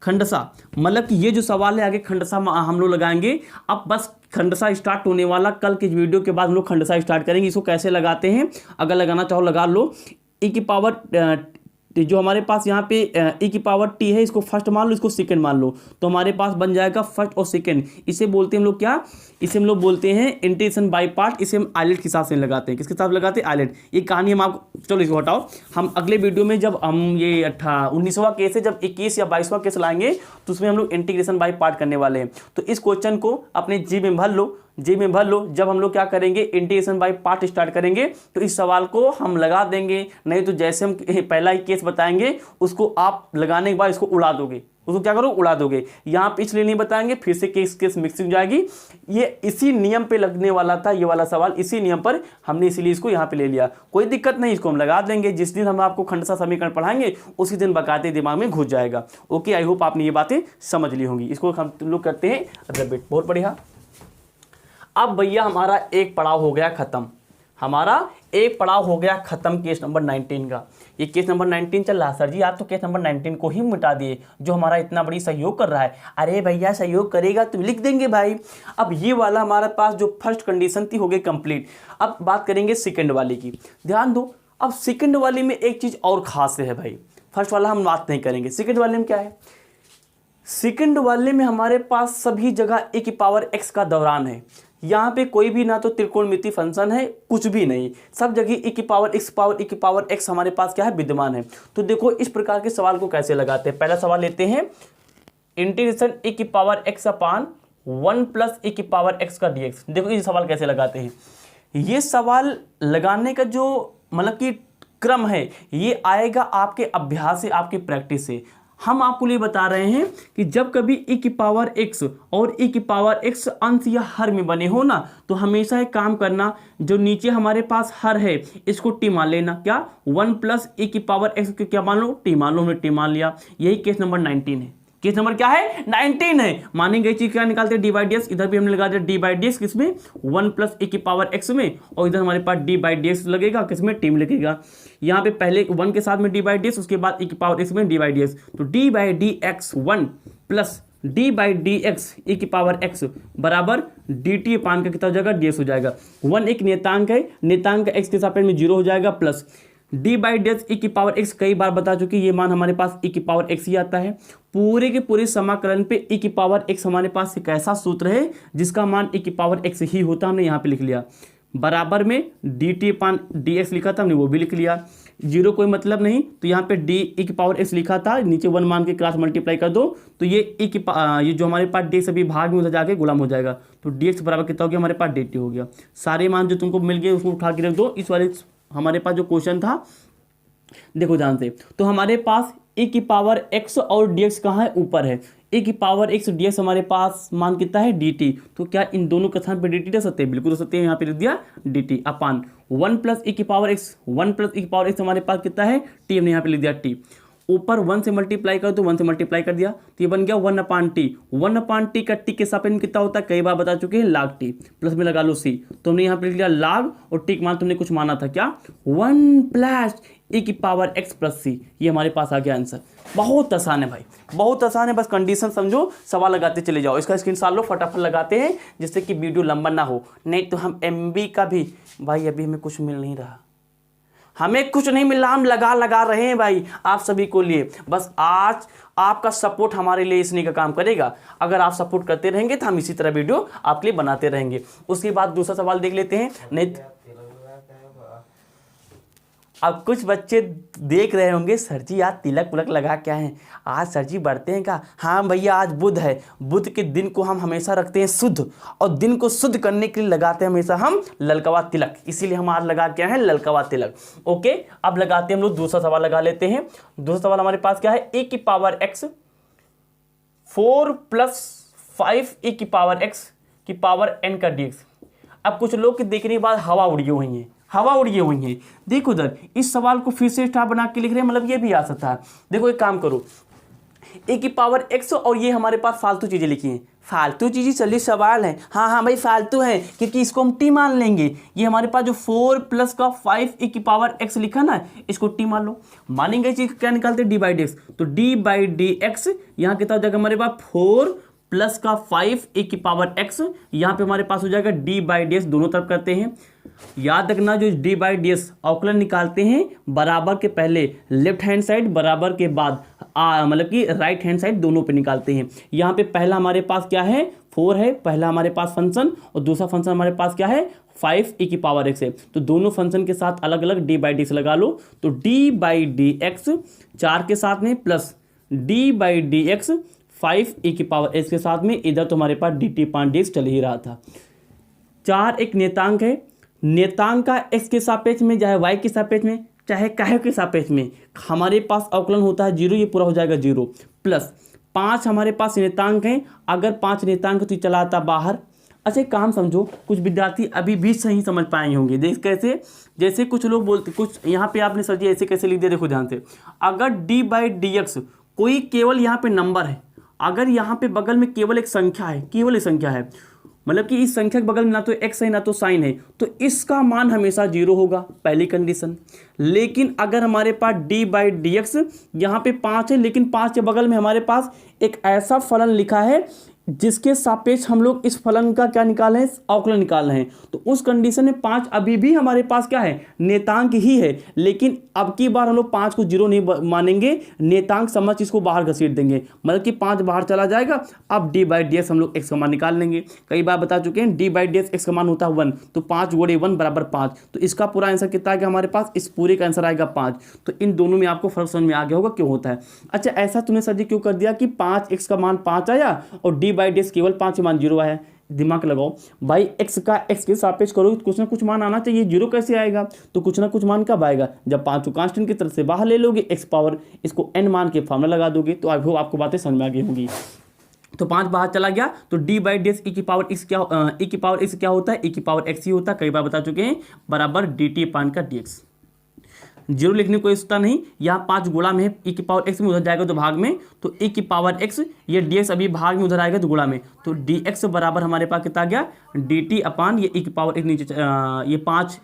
खंडसा, मतलब कि ये जो सवाल है आगे खंडसा हम लोग लगाएंगे। अब बस खंडसा स्टार्ट होने वाला, कल के वीडियो के बाद हम लोग खंडसा स्टार्ट करेंगे। इसको कैसे लगाते हैं, अगर लगाना चाहो लगा लो। e की पावर जो हमारे पास यहाँ पे e की पावर t है, इसको फर्स्ट मान लो, इसको सेकंड मान लो, तो हमारे पास बन जाएगा फर्स्ट और सेकंड। इसे बोलते हैं हम लोग क्या, इसे हम लोग बोलते हैं इंटीग्रेशन बाय पार्ट। इसे हम आइलेट के साथ से लगाते हैं, किसके साथ लगाते हैं, आइलेट। ये कहानी हम आपको, चलो इसको हटाओ, हम अगले वीडियो में जब हम ये 19वां केस है, जब 21 या 22वां केस लाएंगे तो उसमें हम लोग इंटीग्रेशन बाय पार्ट करने वाले हैं। तो इस क्वेश्चन को अपने जी में भर लो, जब हम लोग क्या करेंगे, इंटीग्रेशन बाय पार्ट स्टार्ट करेंगे तो इस सवाल को हम लगा देंगे। नहीं तो जैसे हम पहला ही केस बताएंगे उसको आप लगाने के बाद इसको उड़ा दोगे, उसको क्या करो, उड़ा दोगे। यहाँ पे इसलिए नहीं बताएंगे, फिर से केस मिक्सिंग हो जाएगी। ये इसी नियम पे लगने वाला था, ये वाला सवाल इसी नियम पर, हमने इसीलिए इसको यहाँ पे ले लिया। कोई दिक्कत नहीं, इसको हम लगा देंगे। जिस दिन हम आपको खंडसा समीकरण पढ़ाएंगे उसी दिन बकायदे दिमाग में घुस जाएगा। ओके, आई होप आपने ये बातें समझ ली होंगी। इसको हम लोग करते हैं रैबिट, बहुत बढ़िया। अब भैया हमारा एक पड़ाव हो गया खत्म, हमारा एक पड़ाव हो गया खत्म केस नंबर 19 का। ये केस नंबर 19 चल रहा है। सर जी आप तो केस नंबर 19 को ही मिटा दिए जो हमारा इतना बड़ी सहयोग कर रहा है। अरे भैया सहयोग करेगा तो लिख देंगे भाई। अब ये वाला हमारे पास जो फर्स्ट कंडीशन थी हो गई कंप्लीट। अब बात करेंगे सेकंड वाली की। ध्यान दो, अब सेकंड वाली में एक चीज़ और खास है भाई, फर्स्ट वाला हम बात नहीं करेंगे। सेकंड वाले में क्या है, सेकंड वाले में हमारे पास सभी जगह ए की पावर एक्स का दौरान है। यहाँ पे कोई भी ना तो त्रिकोणमिति फंक्शन है, कुछ भी नहीं, सब जगह ए की पावर एक्स हमारे पास क्या है, विद्यमान है। तो देखो इस प्रकार के सवाल को कैसे लगाते हैं। पहला सवाल लेते हैं, इंटीग्रेशन ए की पावर एक्स अपान 1 प्लस ए की पावर एक्स का डीएक्स। देखो ये सवाल कैसे लगाते हैं। ये सवाल लगाने का जो मतलब कि क्रम है ये आएगा आपके अभ्यास से, आपकी प्रैक्टिस से। हम आपको लिए बता रहे हैं कि जब कभी e की पावर x और e की पावर x अंश या हर में बने हो ना, तो हमेशा एक काम करना, जो नीचे हमारे पास हर है इसको t मान लेना। क्या 1 प्लस e की पावर x को क्या मान लो, t मान लो। हमने t मान लिया। यही केस नंबर 19 है। केस नंबर क्या है, 19 है। मानी गई चीज क्या निकालते हैं, डी बाई डी एक्स। इधर भी हमने लगा दिया डी बाई डी एक्स किसमें, 1 प्लस ए की पावर एक्स में, और इधर हमारे पास डी बाई डी एक्स लगेगा किसमें, टी में लगेगा। यहाँ पे पहले 1 के साथ में डी बाई डी एक्स, उसके बाद ए की पावर एक्स में डी बाई डी एक्स। तो D by D X 1 plus D by D X A की पावर एक्स बराबर डी टी पान का कितना हो जाएगा, डी एक्स हो जाएगा। 1 एक नियतांक है, नियतांक एक्स के सापेक्ष में 0 हो जाएगा, plus D by D X E की पावर एक्स। कई बार बता चुकी ये मान हमारे पास ई की पावर एक्स ही आता है। पूरे के पूरे समाकलन पे ई की पावर एक्स हमारे पास एक ऐसा सूत्र है जिसका मान ई की पावर एक्स ही होता, हमने यहाँ पे लिख लिया। बराबर में डी टी पान डी एक्स लिखा था हमने, वो भी लिख लिया। 0 कोई मतलब नहीं, तो यहाँ पे डी ई की पावर एक्स लिखा था, नीचे 1 मान के क्रॉस मल्टीप्लाई कर दो, तो ये ई की ये जो हमारे पास डी एक्स अभी भाग में उधर जाके गुलाम हो जाएगा। तो डी एक्स बराबर कितना हो गया, हमारे पास डी टी हो गया। सारे मान जो तुमको मिल गए उसको उठा के रख दो। इस वाले हमारे पास जो क्वेश्चन था देखो ध्यान से, तो हमारे पास ए की पावर एक्स और डी एक्स कहाँ है, ऊपर है। ए की पावर एक्स डी एक्स हमारे पास मान कितना है, डी टी। तो क्या इन दोनों के स्थान पर डी टी रख सकते हैं, बिल्कुल रख सकते हैं। यहाँ पे लिख दिया डी टी अपान 1 प्लस ए की पावर एक्स। 1 प्लस ए की पावर एक्स हमारे पास कितना है, टी। हमने यहाँ पे लिख दिया टी। ऊपर 1 से मल्टीप्लाई कर दो, 1 से मल्टीप्लाई कर दिया तो ये बन गया 1 अपान टी। 1 अपान टी का टी के सापेक्ष में कितना होता है, कई बार बता चुके हैं, लाग टी। प्लस में लगा लो सी, तो हमने यहाँ पे लिख लिया लाग, और टी मान तुमने कुछ माना था क्या, 1 प्लस ए की पावर एक्स प्लस सी। ये हमारे पास आ गया आंसर। बहुत आसान है भाई, बहुत आसान है। बस कंडीशन समझो, सवाल लगाते चले जाओ। इसका स्क्रीनशॉट लो, फटाफट लगाते हैं जिससे कि वीडियो लंबा ना हो। नहीं तो हम एमबी का भी भाई, अभी हमें कुछ मिल नहीं रहा, हमें कुछ नहीं मिल रहा, हम लगा रहे हैं भाई आप सभी को लिए। बस आज आपका सपोर्ट हमारे लिए इसने का काम करेगा। अगर आप सपोर्ट करते रहेंगे तो हम इसी तरह वीडियो आपके लिए बनाते रहेंगे। उसके बाद दूसरा सवाल देख लेते हैं। नहीं अब कुछ बच्चे देख रहे होंगे, सर जी आज तिलक पुलक लगा क्या है, आज सर जी बढ़ते हैं क्या। हाँ भैया आज बुध है, बुध के दिन को हम हमेशा रखते हैं शुद्ध, और दिन को शुद्ध करने के लिए लगाते हैं हमेशा हम ललकवा तिलक, इसीलिए हम आज लगा क्या है, ललकवा तिलक। ओके, अब लगाते हैं हम लोग दूसरा सवाल लगा लेते हैं। दूसरा सवाल हमारे पास क्या है, ए की पावर एक्स 4 प्लस 5 ए की पावर एक्स की पावर एन का डीएक्स। अब कुछ लोग के देखने के बाद हवा उड़ी हुई है, हवा उड़ी हुई है। देखो उधर इस सवाल को फिर से स्टार बना के लिख रहे हैं, मतलब ये भी आ सकता है। देखो एक काम करो, ए की पावर एक्स और ये हमारे पास फालतू चीजें लिखी हैं, फालतू चीजें चलिए सवाल है, हाँ भाई फालतू है क्योंकि इसको हम टी मान लेंगे। ये हमारे पास जो 4 प्लस का 5 ए की पावर एक्स लिखा ना, इसको टी मान लो। मानेंगे चीज क्या निकालते हैं, डी बाई डी एक्स। तो डी बाई डी एक्स यहाँ कितना हो जाएगा हमारे पास 4 प्लस का 5 ए की पावर एक्स, यहाँ पे हमारे पास हो जाएगा डी बाई डी एक्स। दोनों तरफ करते हैं, याद रखना जो डी बाई डी एक्स अवकलन निकालते हैं बराबर के पहले लेफ्ट हैंड साइड, बराबर के बाद मतलब कि राइट हैंड साइड, दोनों पे निकालते हैं। यहाँ पे पहला हमारे पास क्या है, 4 है पहला हमारे पास फंक्शन, और दूसरा फंक्शन हमारे पास क्या है, 5 ए की पावर एक्स है। तो दोनों फंक्शन के साथ अलग अलग डी बाई डी एक्स लगा लो। तो डी बाई डी एक्स 4 के साथ में plus D by D x 5 ए की पावर एक्स के साथ में, इधर तो हमारे पास डी टी पान डी एक्स चल ही रहा था। 4 एक नेतांक है, नेतांक का एक्स के सापेक्ष में चाहे वाई के सापेक्ष में चाहे काहे के सापेक्ष में हमारे पास अवकलन होता है 0, ये पूरा हो जाएगा 0। प्लस 5 हमारे पास नेतांक हैं, अगर 5 नेतांक तो चला आता बाहर। अच्छा काम समझो, कुछ विद्यार्थी अभी भी सही समझ पाए होंगे। देख कैसे, जैसे कुछ लोग बोलते, कुछ यहाँ पे आपने सर जी ऐसे कैसे लिख दिया, देखो ध्यान से। अगर डी बाई डी एक्स कोई केवल यहाँ पे नंबर है, अगर यहाँ पे बगल में केवल एक संख्या है, केवल एक संख्या है, मतलब कि इस संख्या के बगल में ना तो x है ना तो साइन है, तो इसका मान हमेशा 0 होगा, पहली कंडीशन। लेकिन अगर हमारे पास d/dx यहाँ पे 5 है, लेकिन 5 के बगल में हमारे पास एक ऐसा फलन लिखा है जिसके सापेक्ष हम लोग इस फलन का क्या निकाल रहे हैं, अवकलन निकाल रहे हैं, तो उस कंडीशन में 5 अभी भी हमारे पास क्या है, नेतांक ही है। लेकिन अब की बार हम लोग 5 को 0 नहीं मानेंगे, नेतांक समझ इसको बाहर घसीट देंगे, मतलब कि 5 बाहर चला जाएगा। अब d/dx हम लोग x का मान निकाल लेंगे। कई बार बता चुके हैं d/dx x का मान होता है 1, तो 5 × 1 = 5, तो इसका पूरा आंसर कितना आएगा हमारे पास, इस पूरे का आंसर आएगा 5। तो इन दोनों में आपको फर्क समझ में आ गया होगा क्यों होता है। अच्छा, ऐसा तूने सर जी क्यों कर दिया कि 5x का मान 5 आया और d/dx केवल 5 मान 0 आया। दिमाग लगाओ भाई, x का x के सापेक्ष करो, कुछ ना कुछ मान आना चाहिए, 0 कैसे आएगा, तो कुछ ना कुछ मान कब आएगा, जब 5 को कांस्टेंट की तरफ से बाहर ले लोगे, x पावर इसको n मान के फॉर्मूला लगा दोगे, तो अब आपको बातें समझ में आ गई होंगी। तो 5 बाहर चला गया, तो d/dx e की पावर x क्या होता है, e की पावर x ही होता है, कई बार बता चुके हैं, बराबर dt/dx। 0 लिखने को इसका नहीं, यहाँ 5 गुणा में है, e की पावर x में उधर जाएगा तो भाग में, तो e की पावर x, ये dx अभी भाग में उधर आएगा तो गुणा में, तो dx बराबर हमारे पास कितना आ गया, dt/ ये e की पावर x नीचे, ये 5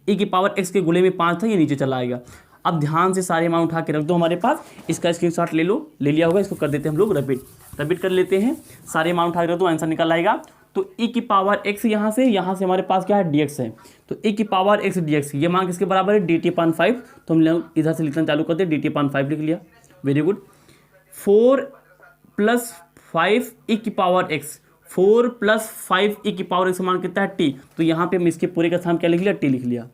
e की पावर x के गुणे में 5 था, ये नीचे चला आएगा। अब ध्यान से सारे मान उठा के रख दो हमारे पास, इसका स्क्रीनशॉट ले लो, ले लिया होगा, इसको कर देते हैं हम लोग रिपीट कर लेते हैं। सारे मान उठा के रख दो, आंसर निकल आएगा। तो e की पावर x यहाँ से हमारे पास क्या है, dx है, तो e की पावर x dx, ये मान किसके बराबर है, dt/5, तो हम लोग इधर से लिखना चालू करते हैं, dt/5 लिख लिया, वेरी गुड। 4 + 5 e की पावर x, 4 + 5 e की पावर x मान कितना है, t, तो यहाँ पे हम इसके पूरे का स्थान क्या लिख लिया, t लिख लिया।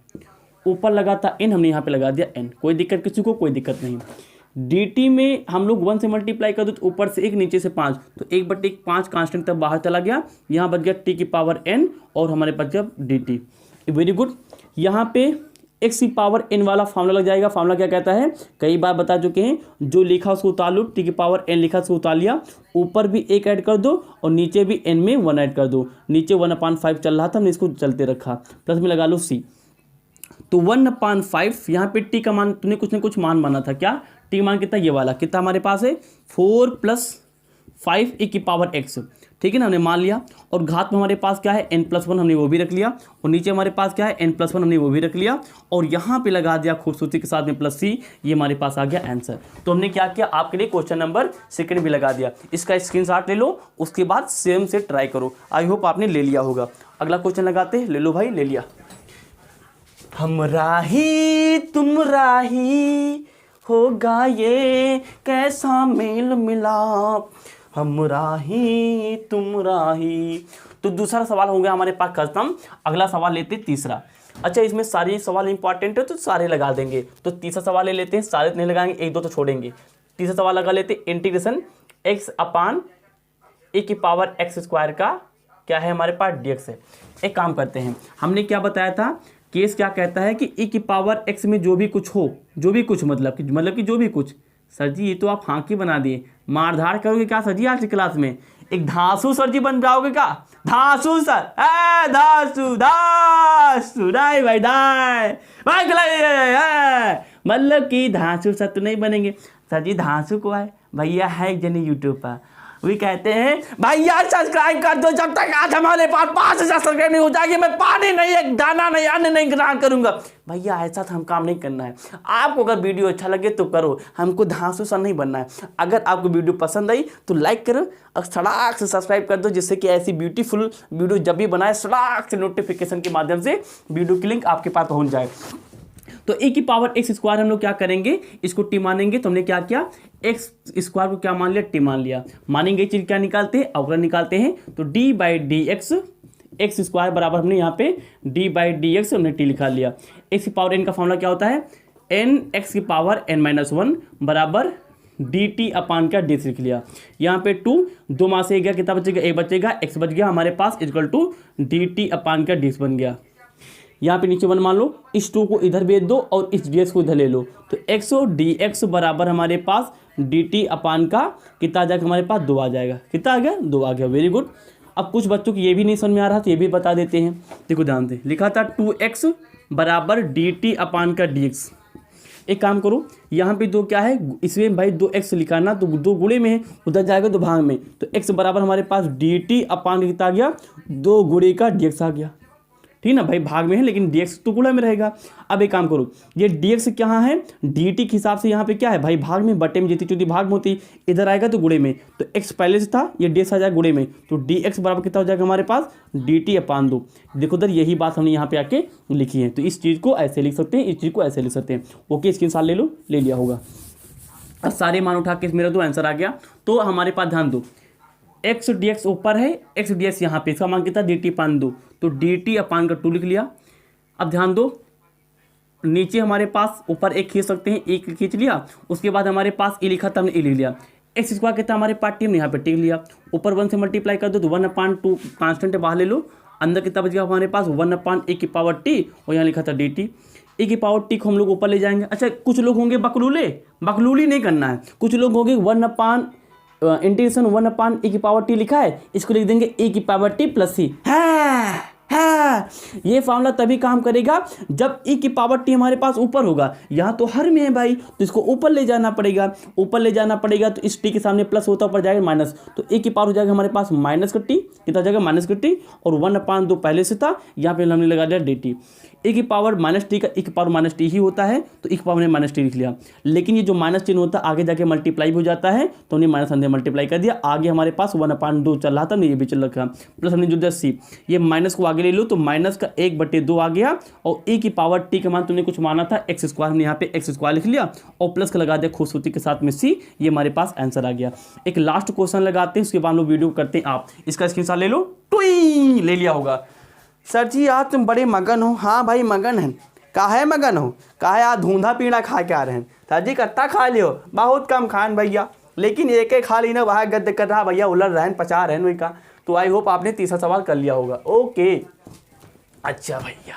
ऊपर लगा था n, हमने यहाँ पे लगा दिया n, कोई दिक्कत किसी को, कोई दिक्कत नहीं। dt में हम लोग 1 से मल्टीप्लाई कर दो, तो ऊपर से 1 नीचे से 5, तो 1/5 कांस्टेंट तक बाहर चला गया, यहाँ बच गया t की पावर n और हमारे बच गया dt, वेरी गुड। यहाँ पे x की पावर n वाला फार्मूला लग जाएगा। फार्मूला क्या कहता है, कई बार बता चुके हैं, जो लिखा उसको उतार लो, t की पावर n लिखा उसको उतार लिया, ऊपर भी 1 ऐड कर दो और नीचे भी n में 1 ऐड कर दो, नीचे 1/5 चल रहा था, हमने इसको चलते रखा, प्लस में लगा लो c, तो 1/5, यहाँ पे t का मान तूने कुछ ना कुछ मान माना था, क्या t मान कितना, ये वाला कितना हमारे पास है, 4 + 5 e की पावर x, ठीक है ना, हमने मान लिया। और घात में हमारे पास क्या है, n+1, हमने वो भी रख लिया, और नीचे हमारे पास क्या है, n+1, हमने वो भी रख लिया, और यहाँ पे लगा दिया खूबसूरती के साथ में +c, ये हमारे पास आ गया आंसर। तो हमने क्या किया, आपके लिए क्वेश्चन नंबर 2 भी लगा दिया, इसका स्क्रीनशॉट ले लो, उसके बाद सेम से ट्राई करो। आई होप आपने ले लिया होगा। अगला क्वेश्चन लगाते हैं, ले लो भाई, ले लिया। हम राही तुम राही होगा ये कैसा मेल मिलाप, हम राही तुम राही। तो दूसरा सवाल हो गया हमारे पास खत्म। अगला सवाल लेते हैं तीसरा। अच्छा, इसमें सारे सवाल इंपॉर्टेंट है तो सारे लगा देंगे, तो तीसरा सवाल ले लेते हैं, सारे नहीं लगाएंगे, 1-2 तो छोड़ेंगे। तीसरा सवाल लगा लेते हैं, इंटीग्रेशन x/e की पावर x² का क्या है हमारे पास, dx है। एक काम करते हैं, हमने क्या बताया था, केस क्या कहता है कि e की पावर x में जो भी कुछ हो, जो भी कुछ मतलब कि जो भी कुछ। सर जी ये तो आप फांकी बना दिए, मारधाड़ करोगे क्या सर जी आज की क्लास में, एक धांसू सर जी बन जाओगे क्या, धांसू सर, धांसू धांसू दाई भाई दाई मतलब कि धांसू सर तो नहीं बनेंगे। सर जी धांसू को है भैया, है एक जने यूट्यूब पर, वही कहते हैं भैया सब्सक्राइब कर दो, जब तक आज हमारे पास 5000 सब्सक्राइब नहीं हो जाएगी मैं पानी नहीं, एक दाना नहीं, अन्न नहीं ग्रहण करूंगा। भैया ऐसा तो हम काम नहीं करना है। आपको अगर वीडियो अच्छा लगे तो करो, हमको धांसू सा नहीं बनना है। अगर आपको वीडियो पसंद आई तो लाइक करो और सड़ाक से सब्सक्राइब कर दो, जिससे कि ऐसी ब्यूटीफुल वीडियो जब भी बनाए सड़ाक से नोटिफिकेशन के माध्यम से वीडियो की लिंक आपके पास पहुंच जाए। तो e की पावर x² हम लोग क्या करेंगे, इसको t मानेंगे। तो हमने क्या किया, x² को क्या मान लिया, t मान लिया। मानेंगे चीज क्या निकालते हैं, अवकलन निकालते हैं। तो d/dx x² बराबर हमने यहाँ पे d/dx हमने t लिखा लिया। x की पावर n का फॉर्मूला क्या होता है, n x की पावर n-1 बराबर dt/dx लिख लिया। यहाँ पे 2 मास से गया, कितना बचेगा, 1 बचेगा, x बच गया हमारे पास इक्वल टू dt/dx बन गया। यहाँ पे नीचे 1 मान लो, इस 2 को इधर भेज दो और इस dx को इधर ले लो, तो x और dx बराबर हमारे पास dt/, कितना आ जाएगा हमारे पास, 2 आ जाएगा। कितना आ गया, 2 आ गया, वेरी गुड। अब कुछ बच्चों को ये भी नहीं समझ में आ रहा तो ये भी बता देते हैं। देखो ध्यान से लिखा था 2x बराबर dt/dx, एक काम करो, यहाँ पे दो क्या है, इसमें भाई 2x लिखा ना, तो 2 गुणे में है, उधर जाएगा तो भाग में, तो x बराबर हमारे पास dt अपान कितना आ गया, 2 गुणे का dx आ गया। ठीक ना भाई, भाग में है लेकिन dx तो गुणा में रहेगा। अब एक काम करो, ये dx कहाँ है, dt के हिसाब से यहाँ पे क्या है भाई, भाग में, बटे में जितनी चौथी भाग में होती, इधर आएगा तो गुणे में, तो x पहले से था, ये dx आ जाएगा गुणे में, तो dx बराबर कितना हो जाएगा हमारे पास, dt अपान 2। देखो उधर यही बात हमने यहाँ पे आके लिखी है, तो इस चीज़ को ऐसे लिख सकते हैं, इस चीज़ को ऐसे लिख सकते हैं। ओके, स्क्रीनशॉट ले लो, ले लिया होगा। अब सारे मान उठा के मेरा तो आंसर आ गया। तो हमारे पास ध्यान दो, एक्स डी एक्स ऊपर है, एक्स डी एक्स यहाँ पे, इसका मान कितना, डी टी अपान 2, तो डी टी अपान का 2 लिख लिया। अब ध्यान दो, नीचे हमारे पास ऊपर एक खींच सकते हैं, एक खींच लिया, उसके बाद हमारे पास ए लिखा था, हमने ए लिख लिया। एक्स स्क्वायर कितना हमारे पास टी, हमने यहाँ पे टी लिया, ऊपर 1 से मल्टीप्लाई कर दो तो 1/2 कांस्टेंट बाहर ले लो, अंदर कितना बच गया हमारे पास 1/a की पावर टी, और यहाँ लिखा था डी टी। ए की पावर टी को हम लोग ऊपर ले जाएंगे। अच्छा, कुछ लोग होंगे बकलूली नहीं करना है, कुछ लोग होंगे इंटीग्रेशन 1/a की पावर टी लिखा है, इसको लिख देंगे a की पावर टी प्लस सी। है ये फॉर्मूला तभी काम करेगा जब e की पावर t हमारे पास ऊपर होगा। यहाँ तो हर में है भाई, तो इसको ऊपर ले जाना पड़ेगा, ऊपर ले जाना पड़ेगा, तो इस t के सामने प्लस होता ऊपर जाएगा माइनस, तो a की पावर हो जाएगा हमारे पास माइनस का t, कितना हो जाएगा माइनस का t, और 1/2 पहले से था, यहाँ पे हमने लगा दिया dt। ए की पावर माइनस टी का ए की पावर माइनस टी ही होता है, तो ए की पावर हमने माइनस टी लिख लिया। लेकिन ये जो माइनस चिन्ह होता है आगे जाके मल्टीप्लाई भी हो जाता है, तो हमने माइनस अंदर मल्टीप्लाई कर दिया, आगे हमारे पास 1/2 चल रहा था, नहीं ये भी चल रखा, प्लस हमने जो दिया सी, ये माइनस को आगे ले लो, तो माइनस का 1/2 आ गया, और ए की पावर टी का मान तुमने कुछ माना था एक्स स्क्वायर, हमने यहाँ पे एक्स स्क्वायर लिख लिया, और प्लस का लगा दिया खूबसूरती के साथ में सी, ये हमारे पास आंसर आ गया। एक लास्ट क्वेश्चन लगाते हैं, उसके बाद हम लोग वीडियो करते हैं। आप इसका स्क्रीनशॉट ले लो, टुई ले लिया होगा। सर जी आज तुम बड़े मगन हो। हाँ भाई मगन है, काहे मगन हो, काहे आज धूंधा पीड़ा खा के आ रहे हैं। सर जी कट्टा खा लियो, बहुत कम खान भैया, लेकिन एक खा ली ना, वहाँ गद्द कर रहा भैया, उलट रहन पचा रहन वही का। तो आई होप आपने तीसरा सवाल कर लिया होगा। ओके, अच्छा भैया,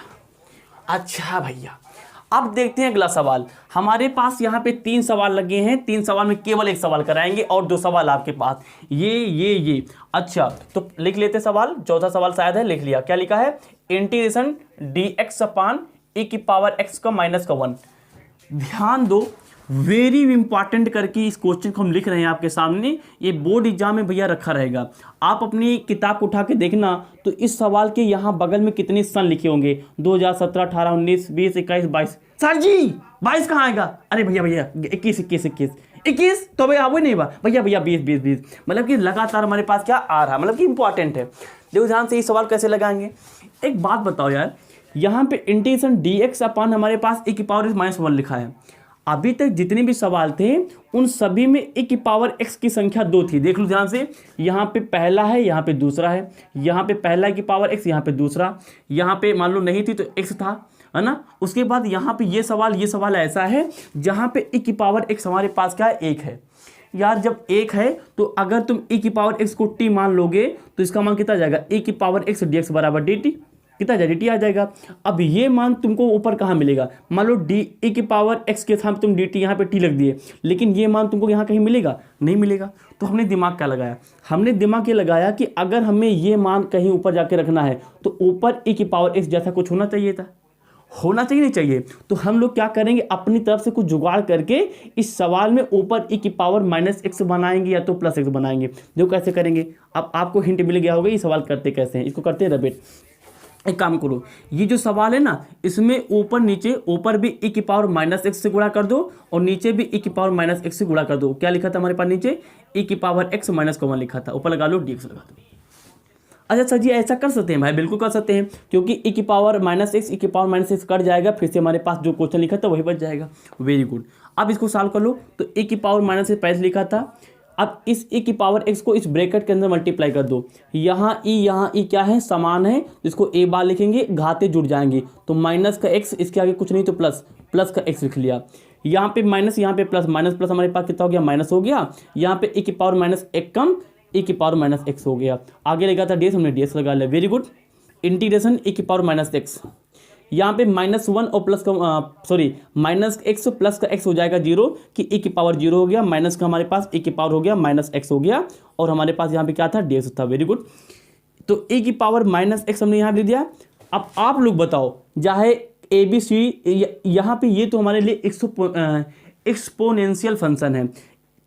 अब देखते हैं अगला सवाल। हमारे पास यहाँ पे 3 सवाल लगे हैं, 3 सवाल में केवल 1 सवाल कराएंगे और 2 सवाल आपके पास ये। अच्छा तो लिख लेते सवाल, चौथा सवाल शायद है, लिख लिया। क्या लिखा है, इंटीग्रेशन dx अपान e की पावर x का माइनस का 1। ध्यान दो, वेरी इंपॉर्टेंट करके इस क्वेश्चन को हम लिख रहे हैं आपके सामने, ये बोर्ड एग्जाम में भैया रखा रहेगा। आप अपनी किताब को उठा के देखना, तो इस सवाल के यहाँ बगल में कितने सन लिखे होंगे, 2017, 18, 19, 20, 21, 22। सर जी 22 कहाँ आएगा, अरे भैया 21 तो भैया वो नहीं हुआ भैया 20, मतलब कि लगातार हमारे पास क्या आ रहा, मतलब कि इंपॉर्टेंट है। देखो ध्यान से, ये सवाल कैसे लगाएंगे। एक बात बताओ यार, यहाँ पे इंटीग्रेशन dx अपान हमारे पास e की पावर -1 लिखा है। अभी तक जितने भी सवाल थे उन सभी में e की पावर x की संख्या 2 थी। देख लो ध्यान से, यहाँ पे पहला है, यहाँ पे दूसरा है, यहाँ पे पहला की पावर x, यहाँ पे दूसरा, यहाँ पे मान लो नहीं थी तो x था, है ना। उसके बाद यहाँ पे ये सवाल ऐसा है जहाँ पे e की पावर x हमारे पास क्या है, 1 है। यार जब 1 है तो अगर तुम e की पावर x को t मान लोगे तो इसका मान कितना जाएगा, e की पावर x dx बराबर dt, कितना जाएगा dt आ जाएगा। अब ये मान तुमको ऊपर कहाँ मिलेगा, मान लो e की पावर x के साथ तुम dt यहाँ पे t लग दिए, लेकिन ये मान तुमको यहाँ कहीं मिलेगा, नहीं मिलेगा। तो हमने दिमाग क्या लगाया, हमने दिमाग ये लगाया कि अगर हमें ये मान कहीं ऊपर जाके रखना है तो ऊपर e की पावर x जैसा कुछ होना चाहिए था, होना चाहिए नहीं चाहिए। तो हम लोग क्या करेंगे, अपनी तरफ से कुछ जुगाड़ करके इस सवाल में ऊपर e की पावर -x बनाएंगे या तो +x बनाएंगे। देखो कैसे करेंगे, अब आपको हिंट मिल गया होगा ये सवाल करते कैसे हैं। इसको करते हैं रबेट। एक काम करो, ये जो सवाल है ना, इसमें ऊपर नीचे, ऊपर भी e की पावर -x से गुणा कर दो और नीचे भी e की पावर -x से गुणा कर दो। क्या लिखा था हमारे पास नीचे, e की पावर x -1 लिखा था, ऊपर लगा लो dx लगा दो। अच्छा सर जी ऐसा कर सकते हैं भाई, बिल्कुल कर सकते हैं, क्योंकि e की पावर -x e की पावर -x कट जाएगा, फिर से हमारे पास जो क्वेश्चन लिखा था वही बच जाएगा। Very good. अब इसको सॉल्व कर लो, तो e की पावर -x पहले लिखा था, अब इस e की पावर x को इस ब्रैकेट के अंदर मल्टीप्लाई कर दो। यहाँ e क्या है, समान है, इसको a बार लिखेंगे, घाते जुड़ जाएंगे, तो माइनस का x, इसके आगे कुछ नहीं तो प्लस का x लिख लिया। यहाँ पे माइनस, यहाँ पे प्लस, माइनस प्लस हमारे पास कितना हो गया, माइनस हो गया। यहाँ पे e की पावर -1 कम, e की पावर -x हो गया। आगे लगा था ds, हमने ds लगा लिया। Very good. इंटीग्रेशन e की पावर -x, यहाँ पे -1 और प्लस का -x प्लस का x हो जाएगा 0, कि e की पावर 0 हो गया, माइनस का हमारे पास e की पावर हो गया -x हो गया, और हमारे पास यहाँ पे क्या था, ds था। Very good. तो e की पावर -x हमने यहाँ दे दिया। अब आप लोग बताओ, चाहे ए बी सी, यहाँ पे ये तो हमारे लिए एक्सपोनेंशियल फंक्शन है।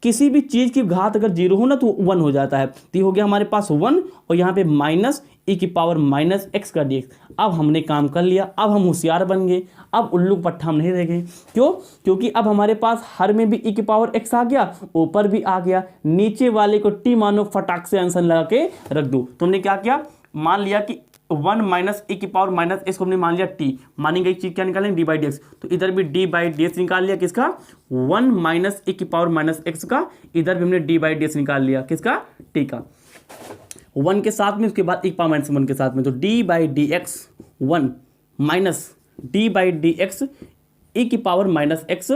किसी भी चीज़ की घात अगर जीरो हो ना तो 1 हो जाता है। तो ये हो गया हमारे पास 1 और यहाँ पे माइनस e की पावर माइनस एक्स का dx। अब हमने काम कर लिया, अब हम होशियार बन गए, अब उल्लू पट्टा हम नहीं रह गए। क्यों? क्योंकि अब हमारे पास हर में भी e की पावर x आ गया, ऊपर भी आ गया, नीचे वाले को t मानो फटाक से आंसर लगा के रख दो। तुमने क्या किया, मान लिया कि 1 माइनस e की पावर माइनस एक्स को हमने मान लिया t, मानी गई चीज क्या निकालेंगे, डी बाई डी एक्स। तो इधर भी डी बाई डी एक्स निकाल लिया, किसका, 1 माइनस e की पावर माइनस एक्स का। इधर भी हमने डी बाई डी एक्स निकाल लिया, किसका, t का, 1 के साथ में, उसके बाद e पावर माइनस 1 के साथ में। तो D by D X 1 minus D by D x e की पावर माइनस एक्स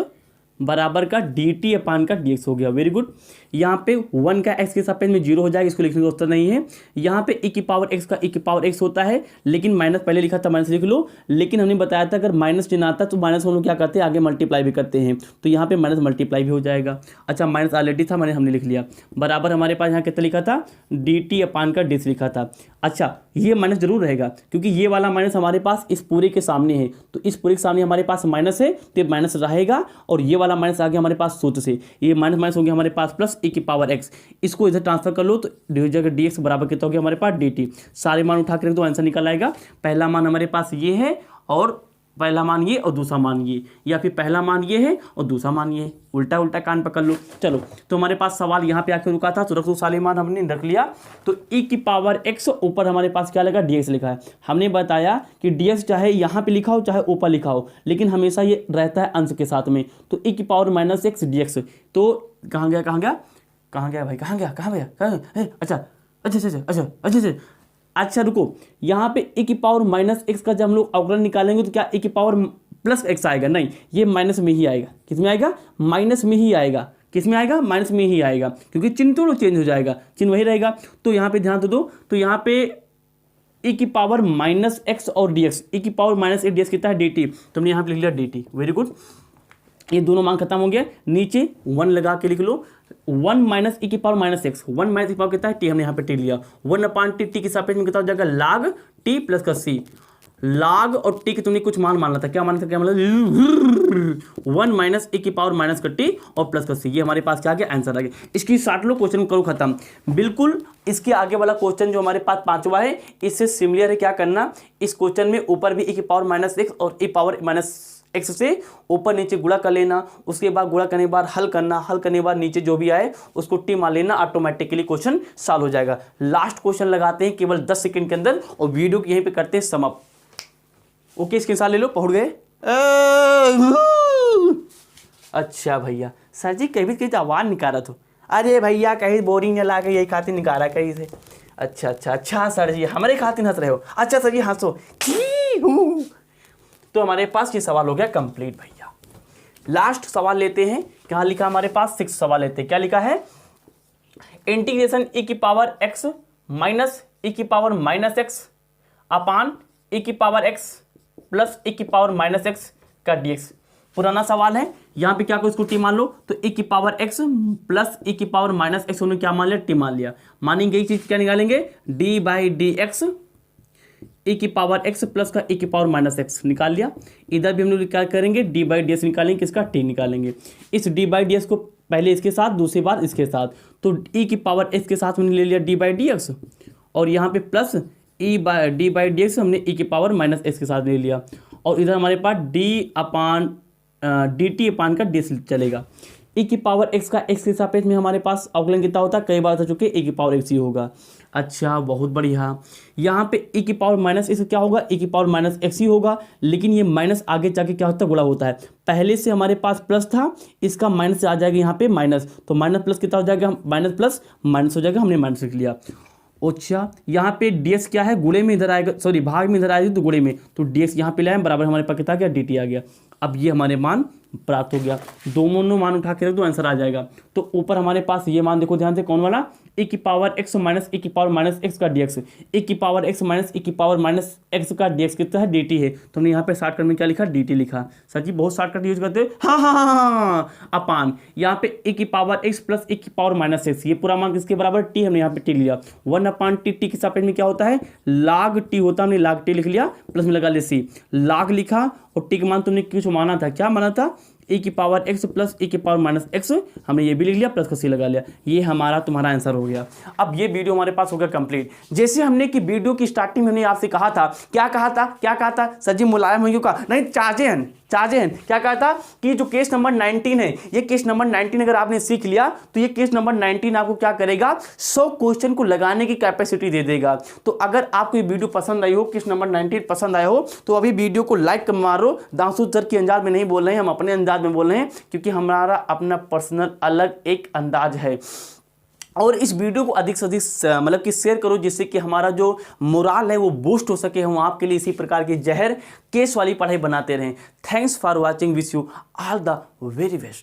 बराबर का डी टी अपान का डी एक्स हो गया। Very good. यहाँ पे 1 का x के सापेक्ष में 0 हो जाएगा, इसको लिखने की जरूरत नहीं है। यहाँ पे e की पावर x का e की पावर x होता है, लेकिन माइनस पहले लिखा था, माइनस लिख लो। लेकिन हमने बताया था अगर माइनस चिन्ह आता तो माइनस हम लोग क्या करते हैं, आगे मल्टीप्लाई भी करते हैं। तो यहाँ पे माइनस मल्टीप्लाई भी हो जाएगा। अच्छा, माइनस ऑलरेडी था, हमने लिख लिया, बराबर हमारे पास यहाँ कितना लिखा था, डी टी अपान का डी लिखा था। अच्छा, ये माइनस जरूर रहेगा क्योंकि ये वाला माइनस हमारे पास इस पूरे के सामने है, तो इस पूरे के सामने हमारे पास माइनस है, तो माइनस रहेगा। और ये वाला माइनस आ गया हमारे पास सूत्र से, ये माइनस माइनस हो गया हमारे पास प्लस e की पावर x। इसको इधर ट्रांसफर कर लो तो डी एक्स बराबर कितना हो गया हमारे पास डी टी। सारे मान उठा कर तो आंसर निकल आएगा। पहला मान हमारे पास ये है, और पहला मान ये और दूसरा मान ये, या फिर पहला मान ये है और दूसरा मान ये, उल्टा उल्टा कान पकड़ लो। चलो, तो हमारे पास सवाल यहाँ पे आके रुका था, तो रख दो सारे मान हमने रख लिया। तो e की पावर x ऊपर हमारे पास क्या लगा, dx लिखा है। हमने बताया कि dx चाहे यहाँ पे लिखा हो चाहे ऊपर लिखा हो, लेकिन हमेशा ये रहता है अंश के साथ में। तो e की पावर माइनस एक्स dx। तो कहाँ गया भाई, कहाँ गया, अच्छा, अच्छा रुको, यहाँ पे e की पावर माइनस एक्स का जब हम लोग अवकलन निकालेंगे तो क्या e की पावर प्लस एक्स आएगा, नहीं, ये माइनस में ही आएगा। किस में आएगा, माइनस में ही आएगा। किस में आएगा, माइनस में ही आएगा, क्योंकि चिन्ह तो चेंज हो जाएगा, चिन्ह वही रहेगा। तो यहाँ पे ध्यान तो दो, तो यहाँ पे e की पावर माइनस एक्स और डी एक्स, e की power minus x D x कितना है, डी टी। तो हमने यहाँ पे लिख लिया डी टी। वेरी गुड, ये दोनों मान खत्म हो गया। नीचे 1 लगा के लिख लो, 1 माइनस e की power minus x, 1 minus e की पावर कितना है, टी, हमने यहाँ पे टी लिया। 1 अपान टी, टी के सापेक्ष में कितना हो जाएगा, लाग टी प्लस का सी। लाग और टी के तुमने कुछ मान मानना था, क्या मानना था, क्या मतलब 1 माइनस e की पावर माइनस का टी और प्लस का सी। ये हमारे पास क्या आ गया, आंसर आ गया। इसकी 60 लो, क्वेश्चन करो खत्म। बिल्कुल इसके आगे वाला क्वेश्चन जो हमारे पास 5वां है, इससे सिमिलर है। क्या करना, इस क्वेश्चन में ऊपर भी e की पावर माइनस एक्स और e पावर माइनस एक्स से ऊपर नीचे गुणा कर लेना, उसके बाद गुणा करने के बाद हल करना, हल करने के बाद नीचे जो भी आए उसको टी मान लेना, ऑटोमेटिकली क्वेश्चन सॉल्व हो जाएगा। लास्ट क्वेश्चन लगाते हैं केवल 10 सेकंड के अंदर और वीडियो को यहीं पे करते हैं समाप्त। ओके, स्क्रीनशॉट ले लो, पहुंच गए। अच्छा भैया, सर जी कहीं भी कहीं आवाज निकाला तो, अरे भैया कहीं बोरिंग न लाके यही खातिर निकाला कहीं से। अच्छा सर जी, हमारे खातिर हंस रहे हो, अच्छा सर जी हंसो। तो हमारे पास ये सवाल हो गया कंप्लीट भैया। लास्ट सवाल लेते हैं, क्या लिखा हमारे पास, 6 सवाल लेते हैं। क्या लिखा है, इंटीग्रेशन e की पावर x माइनस e की पावर माइनस एक्स अपान e की पावर x प्लस e की पावर माइनस एक्स का dx। पुराना सवाल है, यहाँ पे क्या को इसको टी मान लो, तो e की पावर x प्लस e की पावर माइनस एक्स उन्होंने क्या मान लिया, टी मान लिया। मानी गई चीज क्या निकालेंगे, d by D x e की पावर x प्लस का e की पावर माइनस एक्स निकाल लिया। इधर भी हम लोग क्या करेंगे, d बाई डी एक्स निकालेंगे, किसका, t निकालेंगे। इस d बाई डी एक्स को पहले इसके साथ, दूसरी बार इसके साथ, तो e की पावर x के साथ हमने ले लिया d बाई डी एक्स, और यहाँ पे plus D by D x हमने e की पावर माइनस एक्स के साथ ले लिया। और इधर हमारे पास डी टी अपान का डी चलेगा। e की पावर x का x के सापेक्ष में हमारे पास अवकलन कितना होता है, कई बार हो चुके, e की पावर x ही होगा। अच्छा, बहुत बढ़िया। यहाँ पे e की पावर माइनस एक्स क्या होगा, e की पावर माइनस एक्स ही होगा, लेकिन ये माइनस आगे जाके क्या होता है, गुणा होता है। पहले से हमारे पास प्लस था, इसका माइनस से आ जाएगा यहाँ पे माइनस, तो माइनस प्लस कितना हो जाएगा, माइनस प्लस माइनस हो जाएगा, हमने माइनस लिख लिया। अच्छा, यहाँ पे ds क्या है, गुणे में इधर आएगा, सॉरी भाग में इधर आएगी तो गुणे में, तो ds यहाँ पे लाए बराबर हमारे पास कितना गया, dt आ गया। अब ये हमारे मान प्राप्त हो गया। दोनों मान उठा के रख दो, आंसर आ जाएगा। तो ऊपर हमारे पास ये मान देखो ध्यान से, कौन वाला, e की पावर x माइनस e की पावर माइनस x का dx, e की पावर x माइनस e की पावर माइनस x का dx कितना है, dt है। तो हमने यहाँ पे शॉर्टकट में क्या लिखा, dt लिखा। सर जी बहुत शॉर्टकट यूज करते हैं, हाँ हाँ हाँ हाँ, अपान यहाँ पे e की पावर x प्लस e की पावर माइनस x, ये पूरा मान किसके बराबर, t, हमने यहाँ पे t लिया। 1/t, t के सापेक्ष में क्या होता है, log t होता है, हमने log t लिख लिया, प्लस में लगा ले c, log लिखा और t का मान तुमने कुछ माना था, क्या माना था, e की पावर x प्लस e की पावर माइनस x, हमने ये भी लिख लिया, प्लस का c लगा लिया। ये हमारा तुम्हारा आंसर हो गया। अब ये वीडियो हमारे पास हो गया कंप्लीट। जैसे हमने कि वीडियो की स्टार्टिंग में हमने आपसे कहा था, क्या कहा था सर जी, मुलायम हो का नहीं, चार्जे हैं क्या कहा था कि जो केस नंबर 19 है, ये केस नंबर 19 अगर आपने सीख लिया तो ये केस नंबर 19 आपको क्या करेगा, 100 क्वेश्चन को लगाने की कैपेसिटी दे देगा। तो अगर आपको ये वीडियो पसंद आई हो, केस नंबर 19 पसंद आया हो, तो अभी वीडियो को लाइक मारो। दांसू सर के अंदाज में नहीं बोल रहे हैं, हम अपने अंदाज में बोल रहे हैं, क्योंकि हमारा अपना पर्सनल अलग एक अंदाज है। और इस वीडियो को अधिक से अधिक मतलब कि शेयर करो, जिससे कि हमारा जो मोराल है वो बूस्ट हो सके, हम आपके लिए इसी प्रकार की जहर केस वाली पढ़ाई बनाते रहें। Thanks for watching, wish you all the very best.